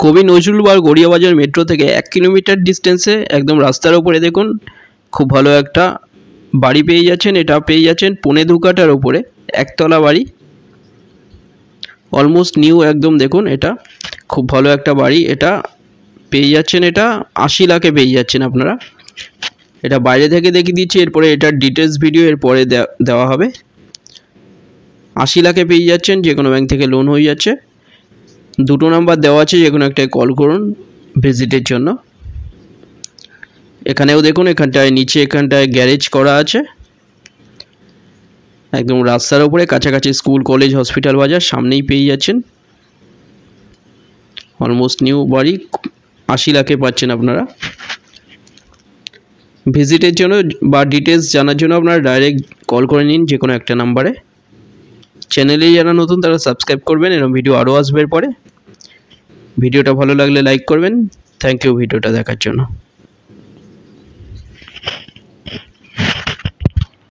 কবি Nazrul bug গড়িয়াবাজার metro থেকে 1 kilometre ডিস্টেন্সে একদম রাস্তার উপরে দেখুন খুব ভালো একটা বাড়ি পেয়ে যাচ্ছেন। এটা পেয়ে যাচ্ছেন 2.5 কাঠার উপরে একতলা বাড়ি, অলমোস্ট নিউ একদম। দেখুন এটা খুব ভালো একটা বাড়ি, এটা পেয়ে যাচ্ছেন, এটা 80 লাখে পেয়ে যাচ্ছেন আপনারা। এটা বাইরে থেকে দেখিয়ে দিচ্ছি, এরপরে এটার ডিটেলস ভিডিও এরপরে দেওয়া হবে। 80 লাখে পেয়ে যাচ্ছেন, যে কোনো ব্যাংক থেকে লোন হয়ে যাচ্ছে। 2টো নাম্বার দেওয়া আছে, যে কোনো একটায় কল করুন ভিজিটের জন্য। এখানেও দেখুন, এখানটায় নিচে এখানটায় গ্যারেজ করা আছে, একদম রাস্তার উপরে কাছাকাছি স্কুল কলেজ হসপিটাল বাজার সামনেই পেয়ে যাচ্ছেন। অলমোস্ট নিউ বাড়ি 80 লাখে পাচ্ছেন আপনারা। ভিজিটের জন্য বা ডিটেলস জানার জন্য আপনারা ডাইরেক্ট কল করে নিন যে কোনো একটা নাম্বারে। চ্যানেলে যারা নতুন তারা সাবস্ক্রাইব করবেন, এরকম ভিডিও আরও আসবে পরে। ভিডিওটা ভালো লাগলে লাইক করবেন। থ্যাংক ইউ ভিডিওটা দেখার জন্য।